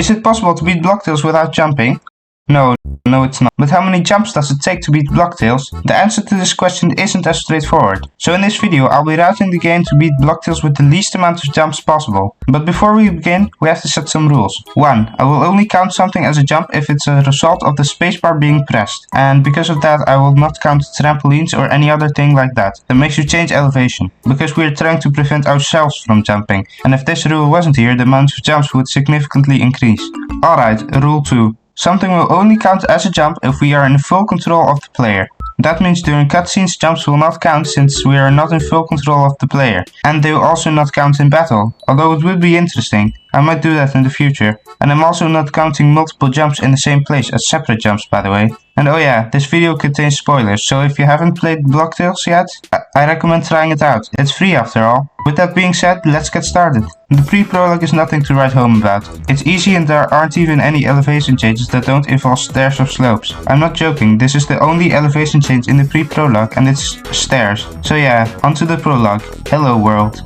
Is it possible to beat Blocktails without jumping? No, it's not. But how many jumps does it take to beat Blocktails? The answer to this question isn't as straightforward. So in this video, I'll be routing the game to beat Blocktails with the least amount of jumps possible. But before we begin, we have to set some rules. 1. I will only count something as a jump if it's a result of the spacebar being pressed. And because of that, I will not count trampolines or any other thing like that makes you change elevation. Because we are trying to prevent ourselves from jumping. And if this rule wasn't here, the amount of jumps would significantly increase. Alright, rule 2. Something will only count as a jump if we are in full control of the player. That means during cutscenes jumps will not count since we are not in full control of the player. And they will also not count in battle, although it would be interesting. I might do that in the future. And I'm also not counting multiple jumps in the same place as separate jumps, by the way. And oh yeah, this video contains spoilers, so if you haven't played Blocktails yet, I recommend trying it out. It's free after all. With that being said, let's get started. The pre-prologue is nothing to write home about. It's easy and there aren't even any elevation changes that don't involve stairs or slopes. I'm not joking, this is the only elevation change in the pre-prologue and it's stairs. So yeah, onto the prologue. Hello world.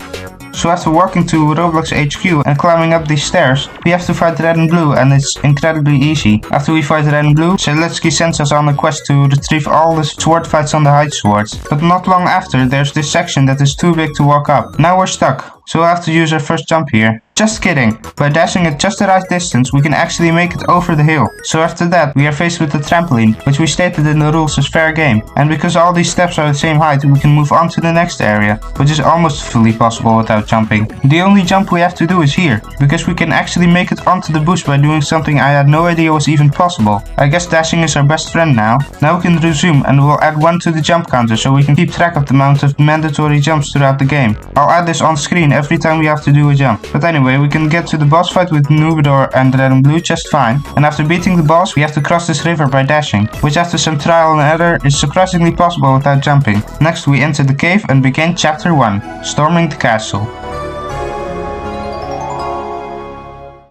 So after walking to Roblox HQ and climbing up these stairs, we have to fight Red and Blue and it's incredibly easy. After we fight Red and Blue, Zelensky sends us on a quest to retrieve all the sword fights on the hide swords. But not long after, there's this section that is too big to walk up. Now we're stuck, so we'll have to use our first jump here. Just kidding, by dashing at just the right distance we can actually make it over the hill. So after that we are faced with the trampoline, which we stated in the rules is fair game. And because all these steps are the same height we can move on to the next area, which is almost fully possible without jumping. The only jump we have to do is here, because we can actually make it onto the bush by doing something I had no idea was even possible. I guess dashing is our best friend now. Now we can resume and we'll add 1 to the jump counter so we can keep track of the amount of mandatory jumps throughout the game. I'll add this on screen every time we have to do a jump. But anyway, we can get to the boss fight with Nubador and Red and Blue just fine. And after beating the boss, we have to cross this river by dashing, which after some trial and error is surprisingly possible without jumping. Next we enter the cave and begin chapter 1, storming the castle.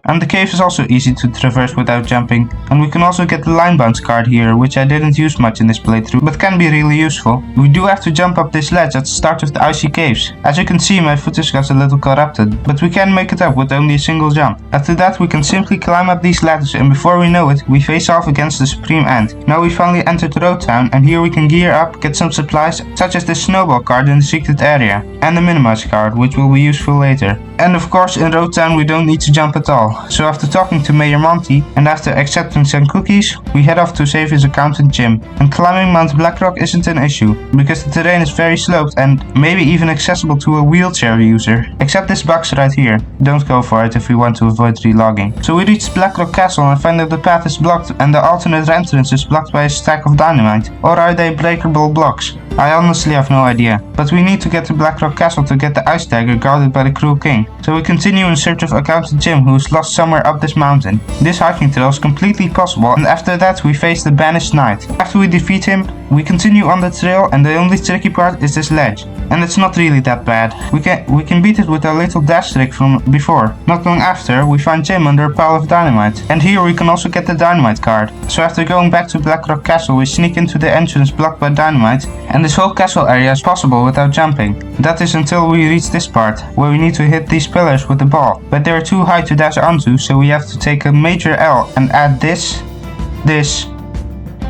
And the cave is also easy to traverse without jumping. And we can also get the line bounce card here, which I didn't use much in this playthrough, but can be really useful. We do have to jump up this ledge at the start of the icy caves. As you can see, my footage got a little corrupted, but we can make it up with only a single jump. After that we can simply climb up these ladders and before we know it, we face off against the Supreme Ant. Now we finally entered Road Town and here we can gear up, get some supplies, such as the snowball card in the secret area, and the minimize card, which will be useful later. And of course in Road Town we don't need to jump at all. So after talking to Mayor Monty and after accepting some cookies, we head off to save his accountant Jim. And climbing Mount Blackrock isn't an issue, because the terrain is very sloped and maybe even accessible to a wheelchair user. Except this box right here. Don't go for it if we want to avoid relogging. So we reach Blackrock Castle and find that the path is blocked and the alternate entrance is blocked by a stack of dynamite. Or are they breakable blocks? I honestly have no idea. But we need to get to Blackrock Castle to get the ice dagger guarded by the Cruel King. So we continue in search of accountant Jim, who is lost somewhere up this mountain. This hiking trail is completely possible and after that we face the banished knight. After we defeat him, we continue on the trail and the only tricky part is this ledge. And it's not really that bad. We can beat it with our little dash trick from before. Not long after, we find Jim under a pile of dynamite. And here we can also get the dynamite card. So after going back to Blackrock Castle, we sneak into the entrance blocked by dynamite. And this whole castle area is possible without jumping. That is until we reach this part, where we need to hit these pillars with the ball. But they are too high to dash onto, so we have to take a major L and add this,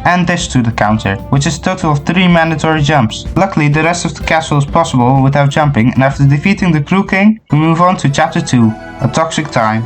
and this to the counter, which is a total of 3 mandatory jumps. Luckily the rest of the castle is possible without jumping, and after defeating the Cruel King, we move on to chapter 2, A Toxic Time.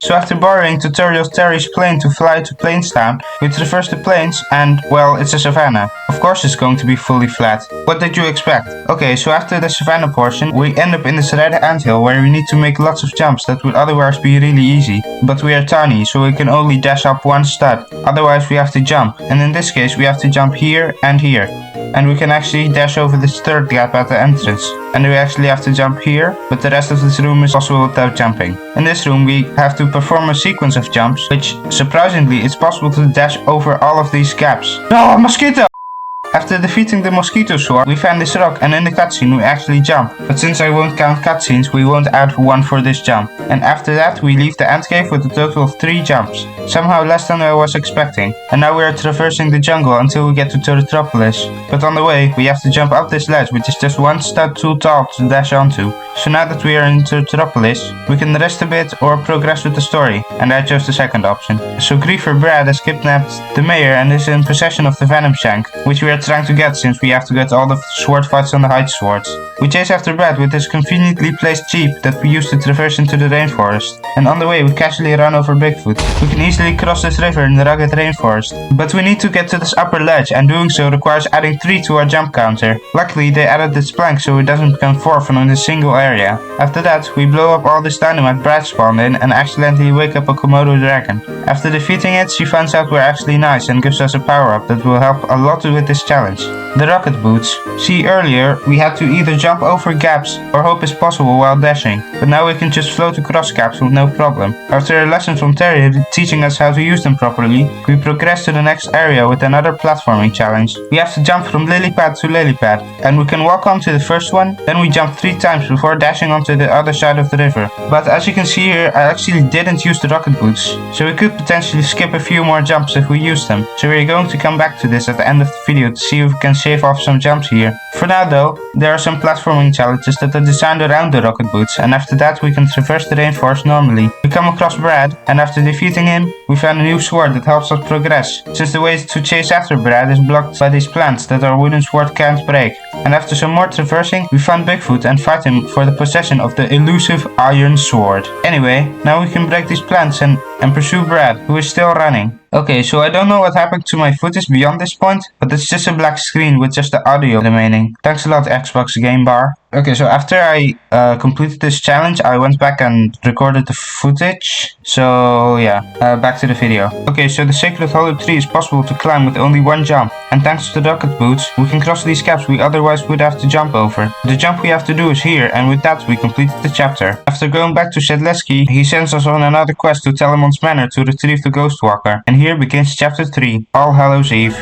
So after borrowing Tutorial Terry's plane to fly to Plainstown, we traverse the plains and, well, it's a savanna. Of course it's going to be fully flat. What did you expect? Okay, so after the savanna portion, we end up in this red anthill where we need to make lots of jumps that would otherwise be really easy. But we are tiny, so we can only dash up one stud. Otherwise we have to jump, and in this case we have to jump here and here. And we can actually dash over this third gap at the entrance. And we actually have to jump here, but the rest of this room is also without jumping. In this room we have to perform a sequence of jumps, which surprisingly it's possible to dash over all of these gaps. No, mosquito! After defeating the mosquito swarm, we found this rock, and in the cutscene we actually jump. But since I won't count cutscenes, we won't add one for this jump. And after that, we leave the end cave with a total of 3 jumps. Somehow less than I was expecting. And now we are traversing the jungle until we get to Turtropolis. But on the way, we have to jump up this ledge, which is just one step too tall to dash onto. So now that we are in Turtropolis, we can rest a bit or progress with the story, and I chose the second option. So Griefer Brad has kidnapped the mayor and is in possession of the Venom Shank, which we are trying to get since we have to get all the sword fights on the Height Swords. We chase after Brad with his conveniently placed jeep that we use to traverse into the rainforest, and on the way we casually run over Bigfoot. We can easily cross this river in the rugged rainforest, but we need to get to this upper ledge, and doing so requires adding 3 to our jump counter. Luckily they added this plank so it doesn't become 4 from this single area. After that, we blow up all this dynamite Brad spawned in and accidentally wake up a Komodo dragon. After defeating it, she finds out we're actually nice and gives us a power up that will help a lot with this challenge. The rocket boots. See, earlier we had to either jump over gaps or hope is possible while dashing, but now we can just float across gaps with no problem. After a lesson from Terry teaching us how to use them properly, we progress to the next area with another platforming challenge. We have to jump from lily pad to lily pad, and we can walk onto the first one, then we jump 3 times before dashing onto the other side of the river. But as you can see here, I actually didn't use the rocket boots, so we could potentially skip a few more jumps if we use them. So we're going to come back to this at the end of the video to see if we can shave off some jumps here. For now though, there are some platforming challenges that are designed around the rocket boots, and after that we can traverse the rainforest normally. We come across Brad, and after defeating him, we found a new sword that helps us progress, since the way to chase after Brad is blocked by these plants that our wooden sword can't break. And after some more traversing, we find Bigfoot and fight him for the possession of the elusive iron sword. Anyway, now we can break these plants and pursue Brad, who is still running. Okay, so I don't know what happened to my footage beyond this point, but it's just a black screen with just the audio remaining. Thanks a lot, Xbox Game Bar. Okay, so after I completed this challenge, I went back and recorded the footage. So yeah, back to the video. Okay, so the Sacred Hollow Tree is possible to climb with only 1 jump, and thanks to the rocket boots, we can cross these gaps we otherwise would have to jump over. The jump we have to do is here, and with that we completed the chapter. After going back to Sedleski, he sends us on another quest to Telemon's Manor to retrieve the Ghost Walker, and here begins chapter 3, All Hallows Eve.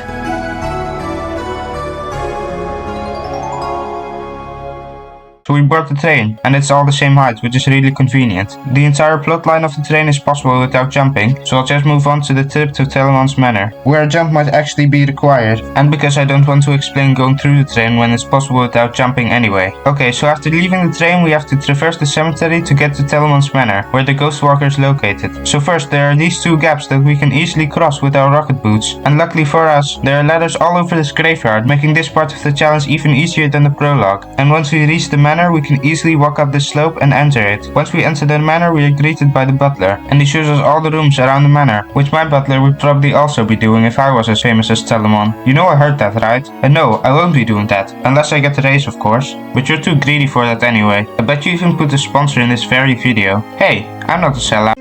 So we board the train, and it's all the same height, which is really convenient. The entire plotline of the train is possible without jumping, so I'll just move on to the trip to Telemon's Manor, where a jump might actually be required, and because I don't want to explain going through the train when it's possible without jumping anyway. Okay, so after leaving the train we have to traverse the cemetery to get to Telemon's Manor, where the Ghost Walker is located. So first there are these 2 gaps that we can easily cross with our rocket boots, and luckily for us, there are ladders all over this graveyard, making this part of the challenge even easier than the prologue. And once we reach the manor, we can easily walk up this slope and enter it. Once we enter the manor, we are greeted by the butler, and he shows us all the rooms around the manor, which my butler would probably also be doing if I was as famous as Telemon. You know I heard that, right? And no, I won't be doing that, unless I get the raise of course, but you're too greedy for that anyway. I bet you even put a sponsor in this very video. Hey, I'm not a sellout.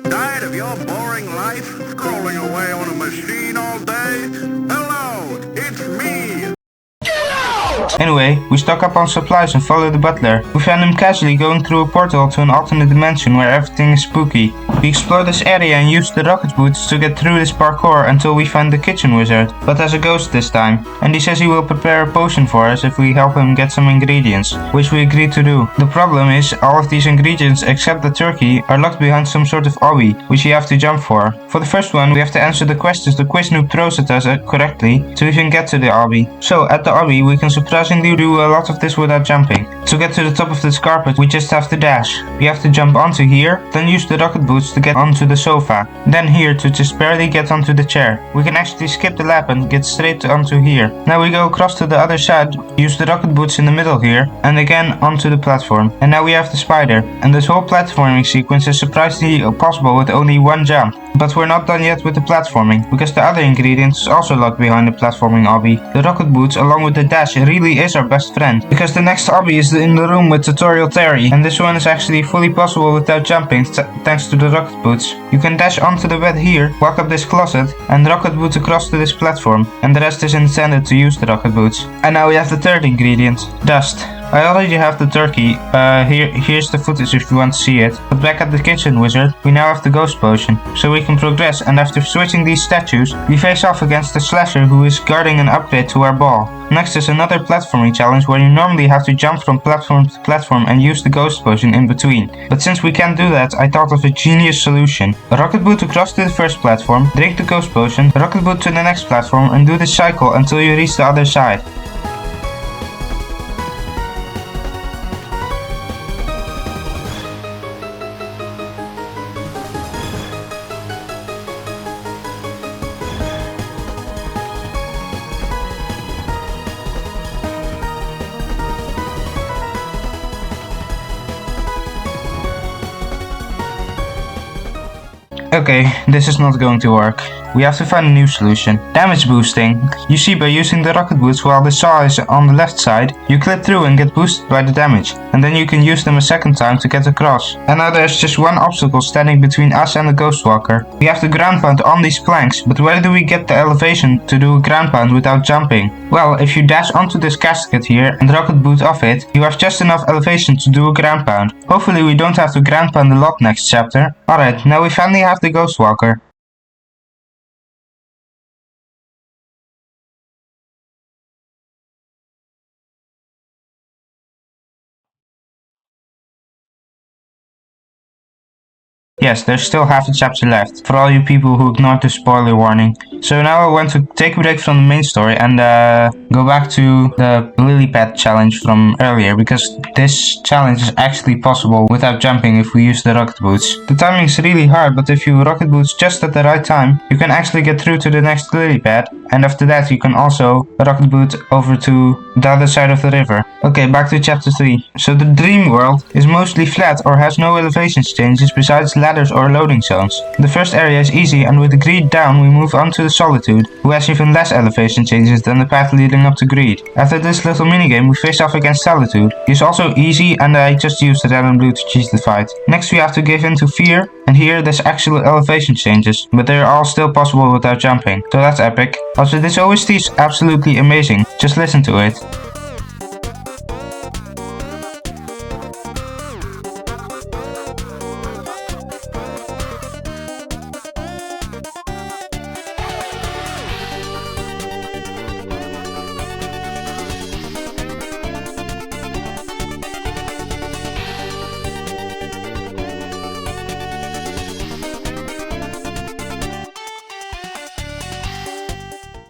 Tired of your boring life, scrolling away on a machine all day? Hello, it's me! Anyway, we stock up on supplies and follow the butler. We find him casually going through a portal to an alternate dimension where everything is spooky. We explore this area and use the rocket boots to get through this parkour until we find the kitchen wizard, but as a ghost this time. And he says he will prepare a potion for us if we help him get some ingredients, which we agree to do. The problem is, all of these ingredients except the turkey are locked behind some sort of obby, which you have to jump for. For the first one, we have to answer the questions the quiz noob throws at us correctly to even get to the obby. So at the obby, we can surprisingly do a lot of this without jumping. To get to the top of this carpet, we just have to dash. We have to jump onto here, then use the rocket boots to get onto the sofa, then here to just barely get onto the chair. We can actually skip the lap and get straight onto here. Now we go across to the other side, use the rocket boots in the middle here, and again onto the platform. And now we have the spider. And this whole platforming sequence is surprisingly possible with only 1 jump. But we're not done yet with the platforming, because the other ingredient is also locked behind the platforming obby. The rocket boots along with the dash really is our best friend, because the next obby is in the room with Tutorial Terry, and this one is actually fully possible without jumping thanks to the rocket boots. You can dash onto the bed here, walk up this closet, and rocket boots across to this platform, and the rest is intended to use the rocket boots. And now we have the third ingredient, dust. I already have the turkey, here's the footage if you want to see it. But back at the kitchen wizard, we now have the ghost potion, so we can progress, and after switching these statues, we face off against the slasher who is guarding an upgrade to our ball. Next is another platforming challenge where you normally have to jump from platform to platform and use the ghost potion in between. But since we can't do that, I thought of a genius solution. A rocket boot across to the first platform, drink the ghost potion, rocket boot to the next platform, and do this cycle until you reach the other side. Okay, this is not going to work. We have to find a new solution. Damage boosting. You see, by using the rocket boots while the saw is on the left side, you clip through and get boosted by the damage, and then you can use them a second time to get across. And now there's just one obstacle standing between us and the ghost walker. We have to ground pound on these planks, but where do we get the elevation to do a ground pound without jumping? Well, if you dash onto this casket here and rocket boot off it, you have just enough elevation to do a ground pound. Hopefully we don't have to ground pound a lot next chapter. Alright, now we finally have the ghost walker. Yes, there's still half a chapter left, for all you people who ignored the spoiler warning. So now I want to take a break from the main story and go back to the lily pad challenge from earlier, because this challenge is actually possible without jumping if we use the rocket boots. The timing is really hard, but if you rocket boots just at the right time, you can actually get through to the next lily pad, and after that you can also rocket boot over to the other side of the river. Okay, back to chapter 3. So the dream world is mostly flat or has no elevation changes besides ladders or loading zones. The first area is easy, and with the greed down we move on to the solitude, who has even less elevation changes than the path leading up to greed. After this little minigame we face off against solitude. He's also easy, and I just used red and blue to cheese the fight. Next we have to give in to fear, and here there's actual elevation changes, but they're all still possible without jumping, so that's epic. Also, this OST is absolutely amazing, just listen to it.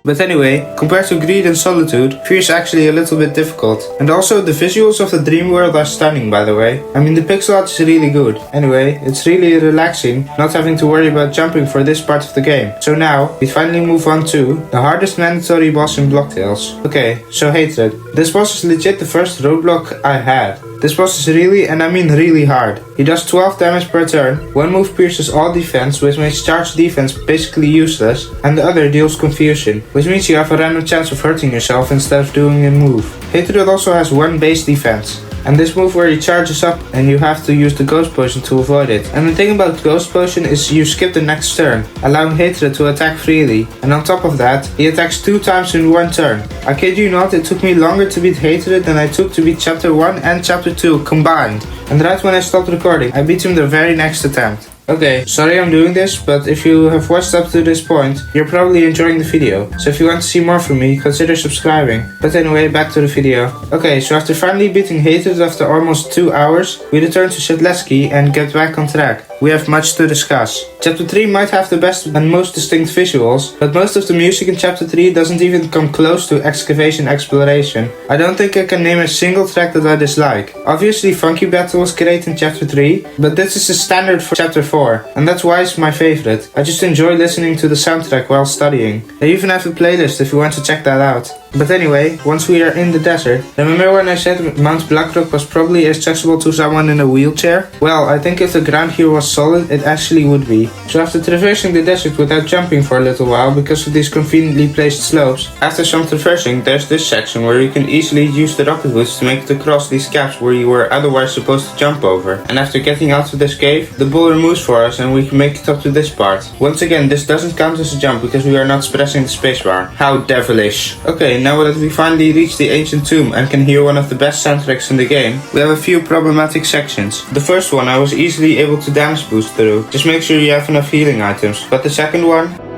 But anyway, compared to Greed and Solitude, Fear is actually a little bit difficult. And also the visuals of the dream world are stunning, by the way. I mean, the pixel art is really good. Anyway, it's really relaxing not having to worry about jumping for this part of the game. So now, we finally move on to the hardest mandatory boss in Block Tales. Okay, so Hatred. This boss is legit the first roadblock I had. This boss is really, and I mean really hard. He does 12 damage per turn, one move pierces all defense, which makes charged defense basically useless, and the other deals confusion, which means you have a random chance of hurting yourself instead of doing a move. Hatred also has one base defense, and this move where he charges up and you have to use the Ghost Potion to avoid it. And the thing about Ghost Potion is you skip the next turn, allowing Hatred to attack freely, and on top of that, he attacks 2 times in one turn. I kid you not, it took me longer to beat Hatred than I took to beat chapter 1 and chapter 2 combined. And right when I stopped recording, I beat him the very next attempt. Okay, sorry I'm doing this, but if you have watched up to this point, you're probably enjoying the video. So if you want to see more from me, consider subscribing. But anyway, back to the video. Okay, so after finally beating Hatred after almost 2 hours, we return to Sedleski and get back on track. We have much to discuss. Chapter 3 might have the best and most distinct visuals, but most of the music in chapter 3 doesn't even come close to Excavation Exploration. I don't think I can name a single track that I dislike. Obviously Funky Battle was great in chapter 3, but this is a standard for chapter 4, and that's why it's my favorite. I just enjoy listening to the soundtrack while studying. I even have a playlist if you want to check that out. But anyway, once we are in the desert, remember when I said Mount Blackrock was probably accessible to someone in a wheelchair? Well, I think if the ground here was solid, it actually would be. easy. So after traversing the desert without jumping for a little while because of these conveniently placed slopes, after some traversing there's this section where you can easily use the rocket boots to make it across these gaps where you were otherwise supposed to jump over. And after getting out of this cave, the boulder moves for us and we can make it up to this part. Once again, this doesn't count as a jump because we are not pressing the spacebar. How devilish. Okay, now that we finally reached the ancient tomb and can hear one of the best soundtracks in the game, we have a few problematic sections. The first one I was easily able to damage boost through, just make sure you have enough healing items, but the second one?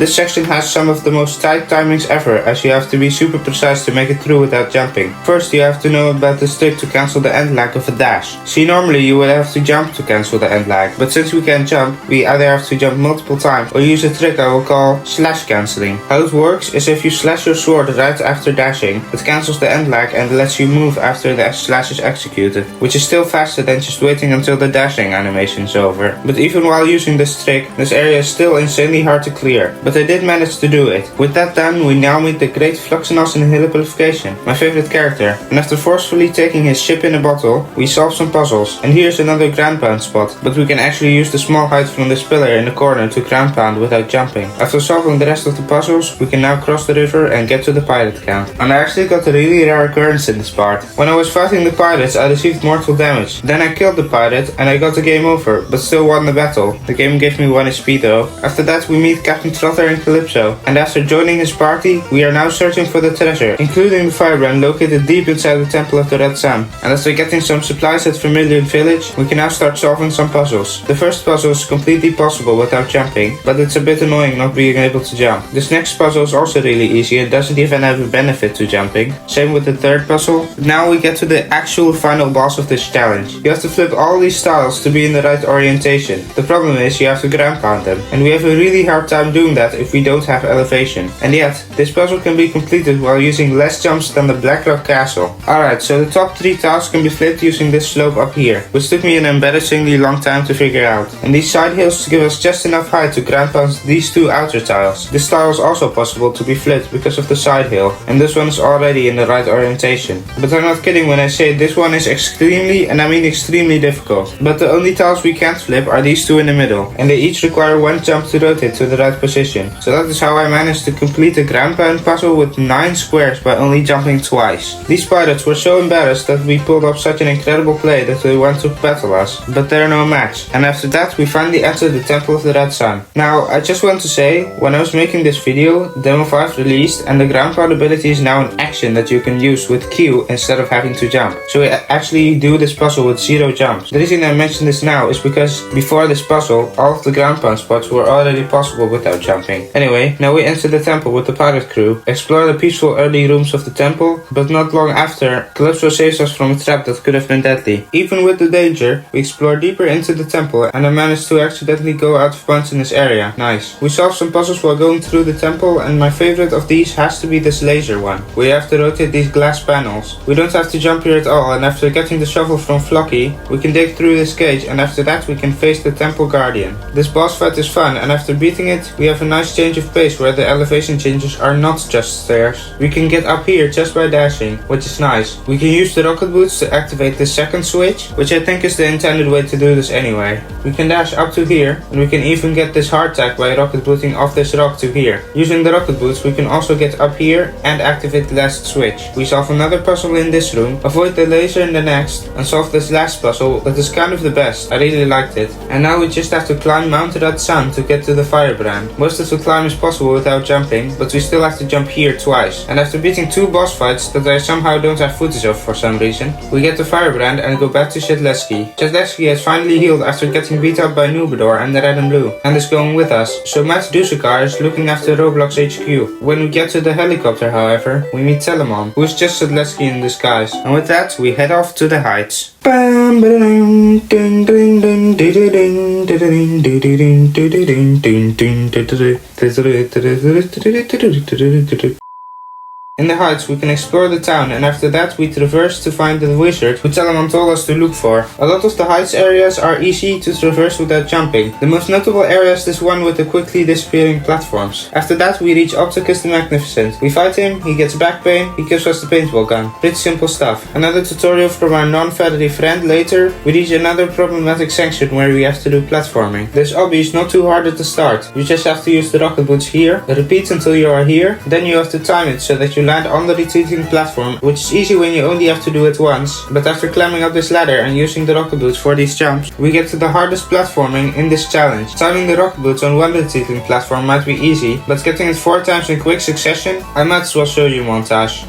This section has some of the most tight timings ever, as you have to be super precise to make it through without jumping. First, you have to know about this trick to cancel the end lag of a dash. See, normally you would have to jump to cancel the end lag, but since we can't jump, we either have to jump multiple times or use a trick I will call slash cancelling. How it works is if you slash your sword right after dashing, it cancels the end lag and lets you move after the slash is executed, which is still faster than just waiting until the dashing animation is over. But even while using this trick, this area is still insanely hard to clear. But I did manage to do it. With that done, we now meet the great Fluxenos in Heliplification, my favorite character, and after forcefully taking his ship in a bottle, we solve some puzzles. And here's another ground pound spot, but we can actually use the small height from this pillar in the corner to ground pound without jumping. After solving the rest of the puzzles, we can now cross the river and get to the pirate camp. And I actually got a really rare occurrence in this part. When I was fighting the pirates, I received mortal damage. Then I killed the pirate and I got the game over, but still won the battle. The game gave me 1 HP though. After that, we meet Captain Trotter and Calypso, and after joining his party, we are now searching for the treasure, including the firebrand located deep inside the Temple of the Red Sun. And after getting some supplies at Vermilion Village, we can now start solving some puzzles. The first puzzle is completely possible without jumping, but it's a bit annoying not being able to jump. This next puzzle is also really easy and doesn't even have a benefit to jumping. Same with the third puzzle. Now we get to the actual final boss of this challenge. You have to flip all these tiles to be in the right orientation. The problem is you have to ground pound them, and we have a really hard time doing that if we don't have elevation. And yet, this puzzle can be completed while using less jumps than the Blackrock Castle. Alright, so the top 3 tiles can be flipped using this slope up here, which took me an embarrassingly long time to figure out. And these side hills give us just enough height to ground pound these 2 outer tiles. This tile is also possible to be flipped because of the side hill, and this one is already in the right orientation. But I'm not kidding when I say this one is extremely, and I mean extremely difficult. But the only tiles we can't flip are these 2 in the middle, and they each require 1 jump to rotate to the right position. So that is how I managed to complete the ground pound puzzle with 9 squares by only jumping twice. These pirates were so embarrassed that we pulled up such an incredible play that they went to battle us, but they're no match. And after that we finally entered the Temple of the Red Sun. Now I just want to say, when I was making this video, Demo 5 released and the ground pound ability is now an action that you can use with Q instead of having to jump. So we actually do this puzzle with 0 jumps. The reason I mention this now is because before this puzzle, all of the ground pound spots were already possible without jumping. Anyway, now we enter the temple with the pirate crew, explore the peaceful early rooms of the temple, but not long after, Calypso saves us from a trap that could have been deadly. Even with the danger, we explore deeper into the temple and I managed to accidentally go out of bounds in this area. Nice. We solved some puzzles while going through the temple, and my favorite of these has to be this laser one. We have to rotate these glass panels. We don't have to jump here at all, and after getting the shovel from Flocky, we can dig through this cage, and after that we can face the temple guardian. This boss fight is fun, and after beating it, we have a nice change of pace where the elevation changes are not just stairs. We can get up here just by dashing, which is nice. We can use the rocket boots to activate the second switch, which I think is the intended way to do this anyway. We can dash up to here, and we can even get this hardtack by rocket booting off this rock to here. Using the rocket boots, we can also get up here and activate the last switch. We solve another puzzle in this room, avoid the laser in the next, and solve this last puzzle that is kind of the best. I really liked it. And now we just have to climb Mount Red Sun to get to the firebrand. Most of the climb is possible without jumping, but we still have to jump here twice. And after beating 2 boss fights that I somehow don't have footage of for some reason, we get the firebrand and go back to Shedleski. Shedleski has finally healed after getting beat up by Nubador and the Red and Blue, and is going with us. So Matt Dusakar is looking after Roblox HQ. When we get to the helicopter, however, we meet Telemon, who is just Shedleski in disguise. And with that, we head off to the heights. In the heights, we can explore the town, and after that we traverse to find the wizard who Telamon told us to look for. A lot of the heights areas are easy to traverse without jumping. The most notable area is this one with the quickly disappearing platforms. After that we reach Opticus the Magnificent. We fight him, he gets back pain, he gives us the paintball gun. Pretty simple stuff. Another tutorial from our non-feathery friend. Later, we reach another problematic section where we have to do platforming. This obby is not too hard at the start. You just have to use the rocket boots here, repeat until you are here, then you have to time it so that you land on the retreating platform, which is easy when you only have to do it once, but after climbing up this ladder and using the rocket boots for these jumps, we get to the hardest platforming in this challenge. Timing the rocket boots on one retreating platform might be easy, but getting it 4 times in quick succession, I might as well show you montage.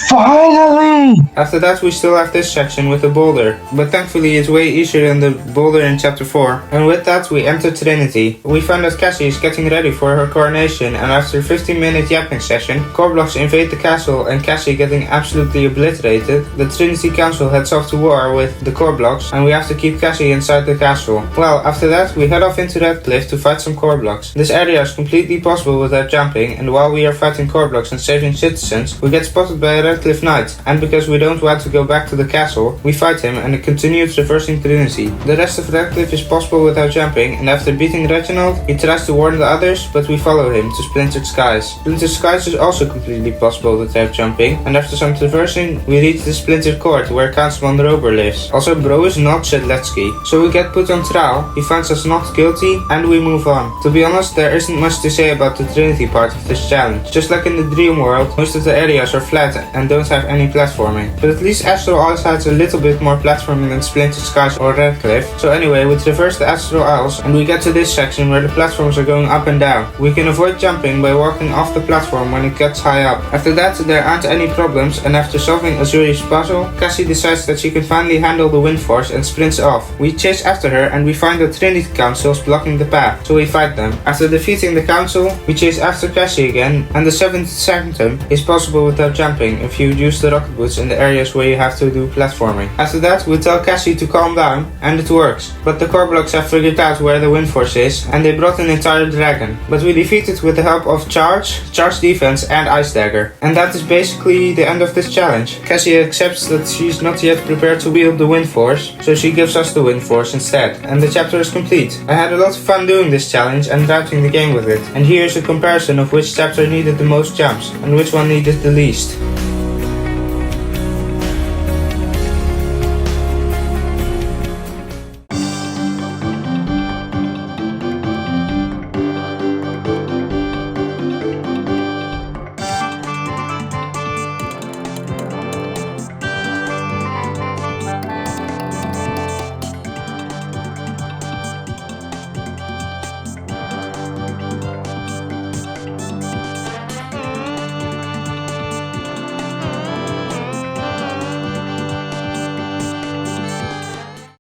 Finally! After that we still have this section with the boulder, but thankfully it's way easier than the boulder in chapter 4. And with that we enter Trinity. We find that Cassie is getting ready for her coronation, and after a 15-minute yapping session, Korblox invade the castle and Cassie getting absolutely obliterated, the Trinity Council heads off to war with the Korblox, and we have to keep Cassie inside the castle. Well, after that we head off into Redcliffe to fight some Korblox. This area is completely possible without jumping, and while we are fighting Korblox and saving citizens, we get spotted by a Redcliffe Knight, and because we don't want to go back to the castle, we fight him and continue traversing Trinity. The rest of Redcliffe is possible without jumping, and after beating Reginald, he tries to warn the others, but we follow him to Splintered Skies. Splintered Skies is also completely possible without jumping, and after some traversing, we reach the Splintered Court where Councilman Rober lives. Also, Bro is not Sedletsky, so we get put on trial, he finds us not guilty, and we move on. To be honest, there isn't much to say about the Trinity part of this challenge. Just like in the Dream World, most of the areas are flat and don't have any platforming. But at least Astral Isles has a little bit more platforming than Splintered Skies or Redcliffe. So anyway, we traverse the Astral Isles and we get to this section where the platforms are going up and down. We can avoid jumping by walking off the platform when it gets high up. After that, there aren't any problems, and after solving Azuri's puzzle, Cassie decides that she can finally handle the wind force and sprints off. We chase after her and we find the Trinity Councils blocking the path, so we fight them. After defeating the council, we chase after Cassie again, and the 7th Sanctum is possible without jumping if you use the rocket boots in the areas where you have to do platforming. After that, we tell Cassie to calm down, and it works. But the Korblox have figured out where the wind force is, and they brought an entire dragon. But we defeat it with the help of Charge Defense, and Ice Dagger. And that is basically the end of this challenge. Cassie accepts that she's not yet prepared to wield the wind force, so she gives us the wind force instead, and the chapter is complete. I had a lot of fun doing this challenge and routing the game with it. And here's a comparison of which chapter needed the most jumps, and which one needed the least.